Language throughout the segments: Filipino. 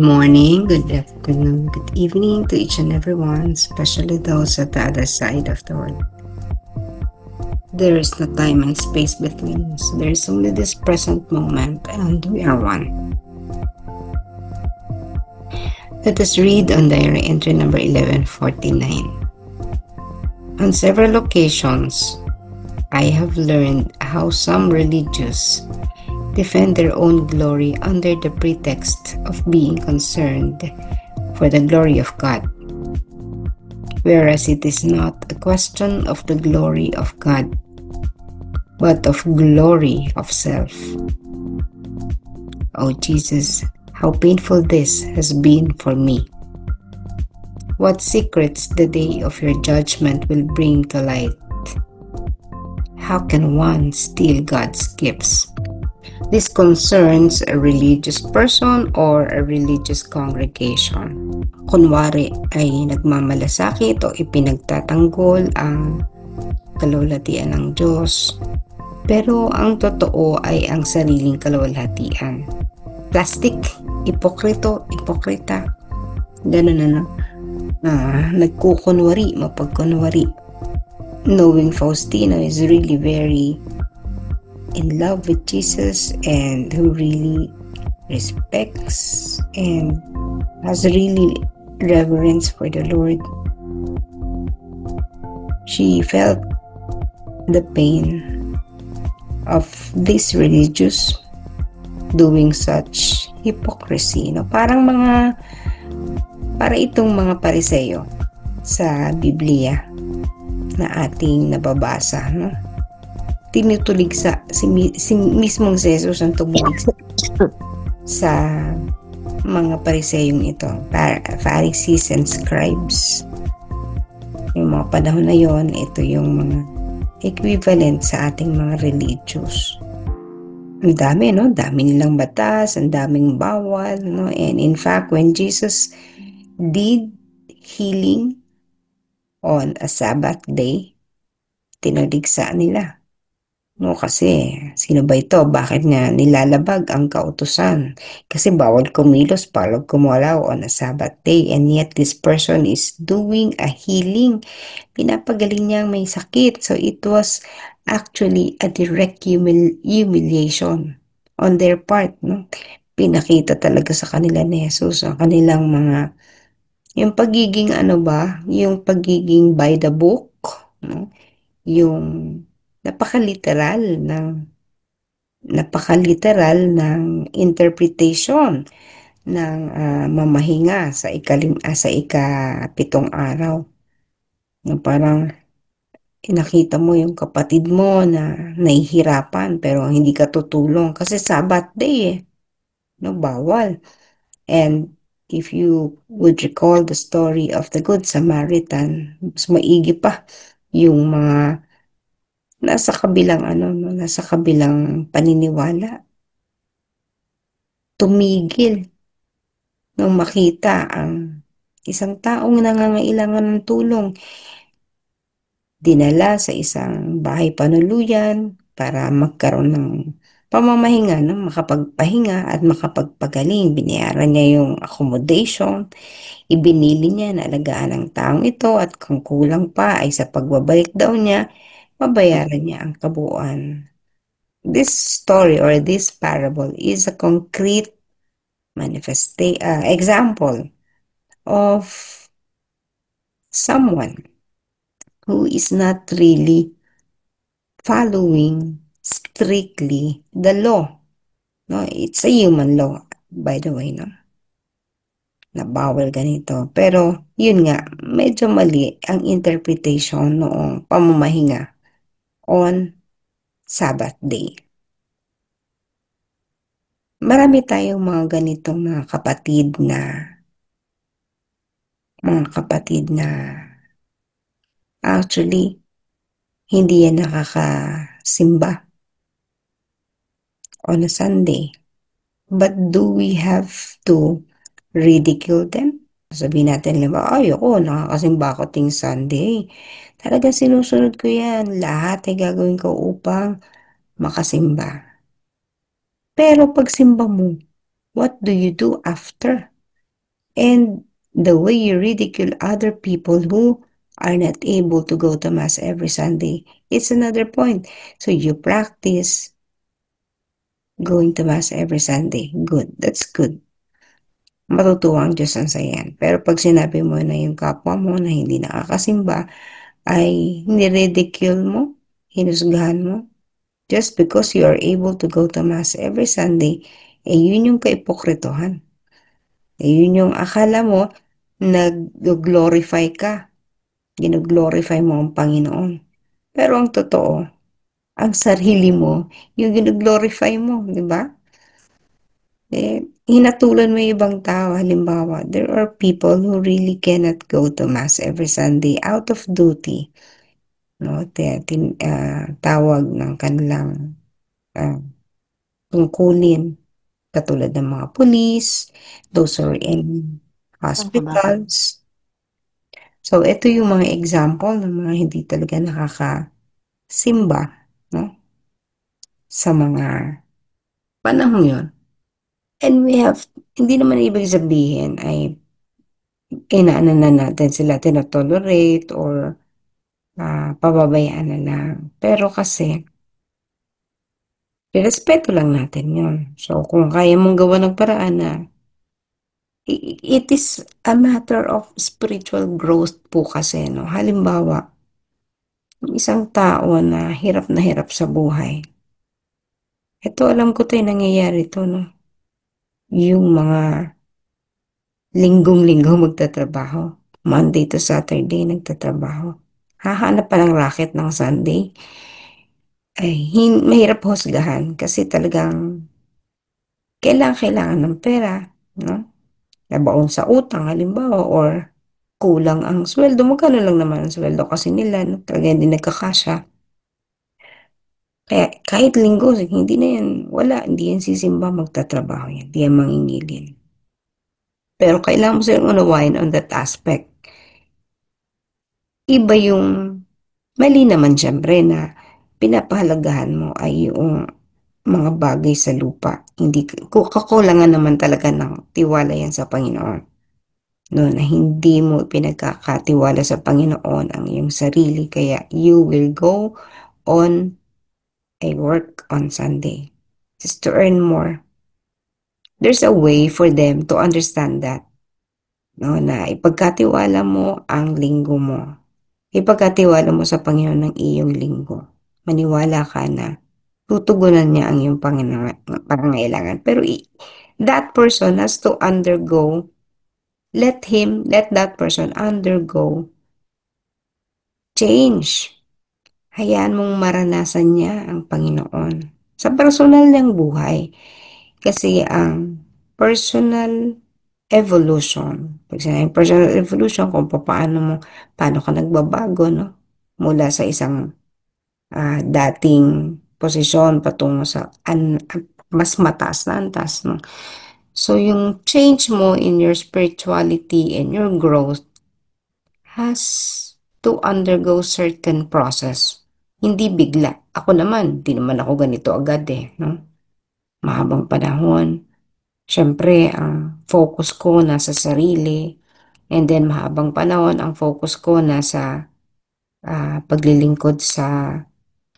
morning, good afternoon, good evening to each and everyone, especially those at the other side of the world. There is no time and space between us. There is only this present moment, and we are one. Let us read on diary entry number 1149. On several occasions, I have learned how some religious defend their own glory under the pretext of being concerned for the glory of God, whereas it is not a question of the glory of God, but of glory of self. Oh Jesus, how painful this has been for me. What secrets the day of your judgment will bring to light. How can one steal God's gifts? This concerns a religious person or a religious congregation. Kunwari ay nagmamalasakit o ipinagtatanggol ang kalulatian ng Diyos, pero ang totoo ay ang sariling kalwalhatian. Plastic, ipokrita, ganun nagkukunwari, mapagkunwari. Knowing Faustino is really very in love with Jesus and who really respects and has really reverence for the Lord. She felt the pain of this religious doing such hypocrisy. No? Para itong mga Pariseyo sa Biblia na ating nababasa. No? Tinutuligsa si mismong Jesus ang tumuligsa sa mga Pariseyong ito, Pharisees and Scribes. Yung mga panahon na yon, ito yung mga equivalent sa ating mga religious. Ang dami, no? Dami nilang batas, ang daming bawal, no? And in fact, when Jesus did healing on a Sabbath day, tinuligsa nila. No, kasi sino ba ito? Bakit nga nilalabag ang kautusan? Kasi bawal kumilos, bawal kumalaw on a Sabbath day, and yet this person is doing a healing. Pinapagaling niya may sakit. So it was actually a direct humiliation on their part. No? Pinakita talaga sa kanila ni Jesus ang kanilang mga, yung pagiging yung pagiging by the book, no? Yung napaka-literal ng interpretation ng mamahinga sa ikapitong araw. Yung parang nakita mo yung kapatid mo na nahihirapan pero hindi ka tutulong kasi Sabbath day no, bawal. And if you would recall the story of the Good Samaritan, mas maigi pa yung mga nasa kabilang paniniwala. Tumigil nung makita ang isang taong nangangailangan ng tulong. Dinala sa isang bahay panuluyan para magkaroon ng pamamahinga, no? Makapagpahinga at makapagpagaling. Binayaran niya yung accommodation. Ibinili niya na alagaan ang taong ito at kung kulang pa ay sa pagbabalik daw niya, babayaran niya ang kabuuan. This story or this parable is a concrete example of someone who is not really following strictly the law. No, it's a human law, by the way, no? Na bawal ganito. Pero, yun nga, medyo mali ang interpretation noong pamamahinga on Sabbath day. Marami tayong mga ganitong mga kapatid na actually hindi yan nakakasimba on a Sunday. But do we have to ridicule them? Sabihin natin, ayoko, nakakasimba ko ting Sunday. Talaga sinusunod ko yan. Lahat ay gagawin ko upang makasimba. Pero pag simba mo, what do you do after? And the way you ridicule other people who are not able to go to Mass every Sunday, it's another point. So you practice going to Mass every Sunday. Good. That's good. Matutuwa ang Diyos sa yan. Pero pag sinabi mo na yung kapwa mo na hindi nakakasimba, ay niridicule mo, hinusgahan mo, just because you are able to go to Mass every Sunday, eh yun yung kaipokritohan. Eh yun yung akala mo, nag-glorify ka, gino-glorify mo ang Panginoon. Pero ang totoo, ang sarili mo, yung gino-glorify mo, di ba? Eh, hinatulan mo yung ibang tao. Halimbawa, there are people who really cannot go to Mass every Sunday out of duty. No? Tawag ng kanilang ah, tungkulin. Katulad ng mga police, those who are in Saan ka ba? hospitals. So, ito yung mga example ng mga hindi talaga nakakasimba, no? Sa mga panahon yun. And we have, hindi naman ibig sabihin ay inaano na natin sila tinotolerate or pababayaan na lang. Pero kasi, respeto lang natin yun. So, kung kaya mong gawa ng paraan na it is a matter of spiritual growth po kasi, no? Halimbawa, yung isang tao na hirap sa buhay. Ito, alam ko tayo nangyayari to, no? Yung mga linggong-linggo magtatrabaho. Monday to Saturday nagtatrabaho. Hahanap pa ng racket ng Sunday. Ay, mahirap husgahan kasi talagang kailangan ng pera, no? Nabaon sa utang, halimbawa, or kulang ang sweldo. Magkano lang naman ang sweldo kasi nila, no? Talaga hindi nagkakasya. Kaya kahit linggo, hindi na yan, wala, hindi yan sisimba, magtatrabaho yan. Hindi yan mangingilin. Pero kailangan mo silang unawain on that aspect. Iba yung mali naman siyempre na pinapahalagahan mo ay yung mga bagay sa lupa. Hindi, kakulangan naman talaga ng tiwala yan sa Panginoon. No, na hindi mo pinagkakatiwala sa Panginoon ang iyong sarili, kaya you will go on a work on Sunday just to earn more. There's a way for them to understand that, no, na ipagkatiwala mo ang linggo mo. Ipagkatiwala mo sa Panginoon ang iyong linggo. Maniwala ka na tutugunan niya ang iyong pangangailangan. Pero that person has to undergo, let that person undergo change. Hayaan mong maranasan niya ang Panginoon sa personal niyang buhay. Kasi ang personal evolution, pag sinabing personal evolution, kung paano ka nagbabago, no? Mula sa isang dating posisyon patungo sa mas mataas na antas, no? So, yung change mo in your spirituality and your growth has to undergo certain process. Hindi bigla. Ako naman, di naman ako ganito agad eh, no? Mahabang panahon. Siyempre, ang focus ko nasa sarili. And then, mahabang panahon, ang focus ko nasa paglilingkod sa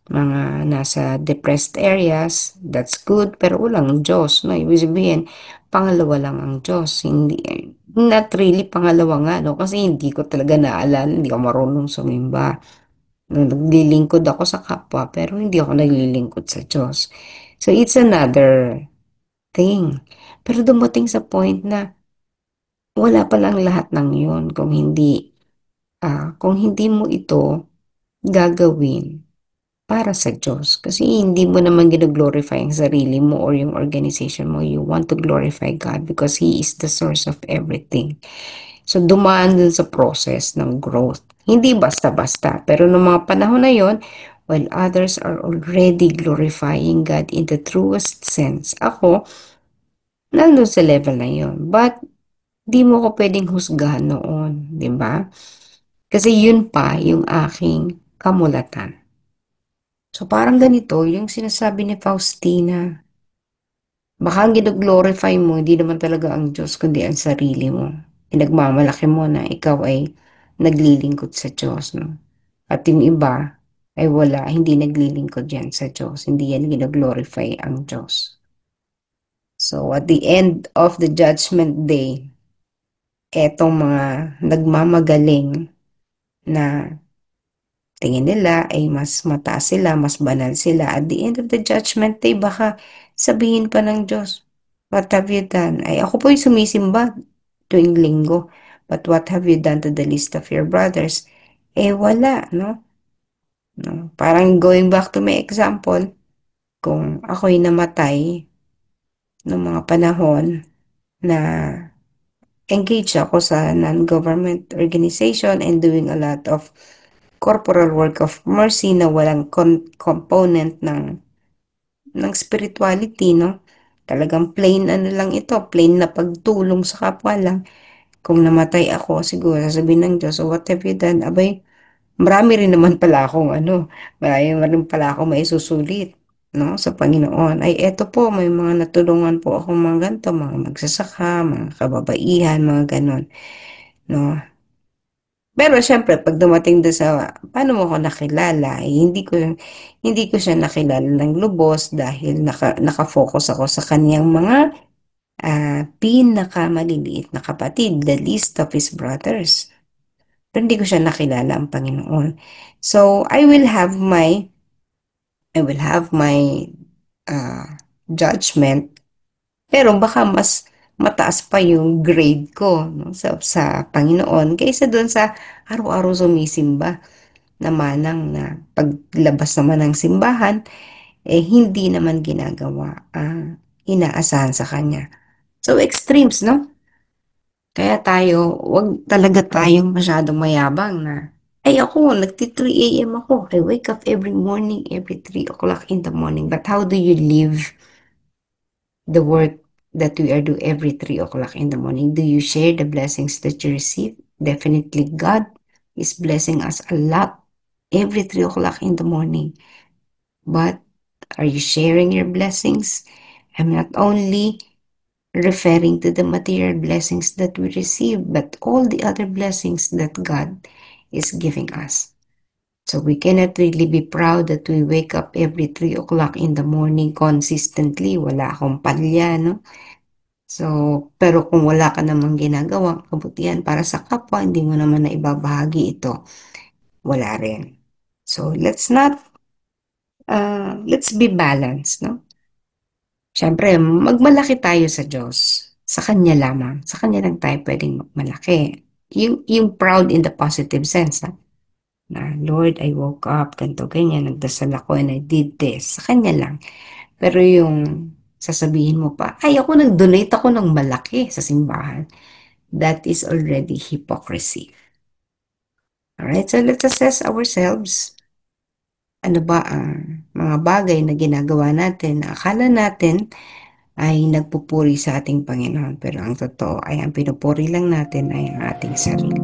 mga nasa depressed areas. That's good, pero walang Diyos, no? Ibig sabihin, pangalawa lang ang Diyos. Hindi, not really pangalawa nga, no? Kasi hindi ko talaga naalala, hindi ako marunong sumimba. Naglilingkod ako sa kapwa, pero hindi ako naglilingkod sa Diyos. So, it's another thing. Pero dumating sa point na wala palang lahat ng yun kung hindi mo ito gagawin para sa Diyos. Kasi hindi mo naman gino-glorify ang sarili mo or yung organization mo. You want to glorify God because He is the source of everything. So, dumaan dun sa process ng growth. Hindi basta-basta. Pero noong mga panahon na yon, while others are already glorifying God in the truest sense, ako, nandun sa level na yon. But, di mo ko pwedeng husgahan noon, di ba? Kasi yun pa yung aking kamulatan. So parang ganito yung sinasabi ni Faustina. Baka ang gino-glorify mo, hindi naman talaga ang Diyos, kundi ang sarili mo. Pinagmamalaki mo na ikaw ay naglilingkod sa Diyos, no? At yung iba ay wala, hindi naglilingkod yan sa Diyos. Hindi yan gino-glorify ang Diyos. So, at the end of the judgment day, etong mga nagmamagaling na tingin nila ay mas mataas sila, mas banal sila. At the end of the judgment day, baka sabihin pa ng Diyos, what have you done? Ay, ako po'y sumisimba tuwing linggo. But what have you done to the least of your brothers? Eh, wala, no? No? Parang going back to my example, kung ako'y namatay noong mga panahon na engage ako sa non-government organization and doing a lot of corporal work of mercy na walang component ng spirituality, no? Talagang plain ano lang ito, plain na pagtulong sa kapwa lang. Kung namatay ako, siguro sasabihin ng Diyos, so what have you done? Abay, marami rin naman pala akong marami rin pala akong maisusulit, no? Sa Panginoon. Ay, eto po, may mga natulungan po akong mga ganito, mga magsasaka, mga kababaihan, mga ganon, no? Pero syempre, pag dumating doon sa paano mo ako nakilala, eh, hindi ko siya nakilala ng lubos dahil nakafocus ako sa kaniyang mga pinakamaliliit na kapatid, the least of his brothers. Pero hindi ko siya nakilala ang Panginoon. So, I will have my judgment, pero baka mas mataas pa yung grade ko, no, sa Panginoon kaysa doon sa araw-araw sumisimba na manang na paglabas naman ng simbahan, eh hindi naman ginagawa ang inaasahan sa kanya. So extremes, no? Kaya wag talaga tayong masyadong mayabang na, ay ako, nagti-3 a.m. ako. I wake up every morning, every 3 o'clock in the morning. But how do you live the work that we are do every 3 o'clock in the morning? Do you share the blessings that you receive? Definitely, God is blessing us a lot every 3 o'clock in the morning. But are you sharing your blessings? I'm not only referring to the material blessings that we receive, but all the other blessings that God is giving us. So we cannot really be proud that we wake up every 3 o'clock in the morning consistently. Wala akong palya, no? So, pero kung wala ka namang ginagawa, kabutihan para sa kapwa, hindi mo naman na ibabahagi ito, wala rin. So, let's be balanced, no? Siyempre, magmalaki tayo sa Diyos. Sa Kanya lamang. Sa Kanya lang tayo pwedeng magmalaki. Yung proud in the positive sense, ha? Na, Lord, I woke up, ganito, ganyan, nagdasal ako and I did this. Sa Kanya lang. Pero yung sasabihin mo pa, ay ako nag-donate ako ng malaki sa simbahan. That is already hypocrisy. Alright, so let's assess ourselves. Ano ba ang mga bagay na ginagawa natin na akala natin ay nagpupuri sa ating Panginoon. Pero ang totoo ay ang pinupuri lang natin ay ang ating sarili.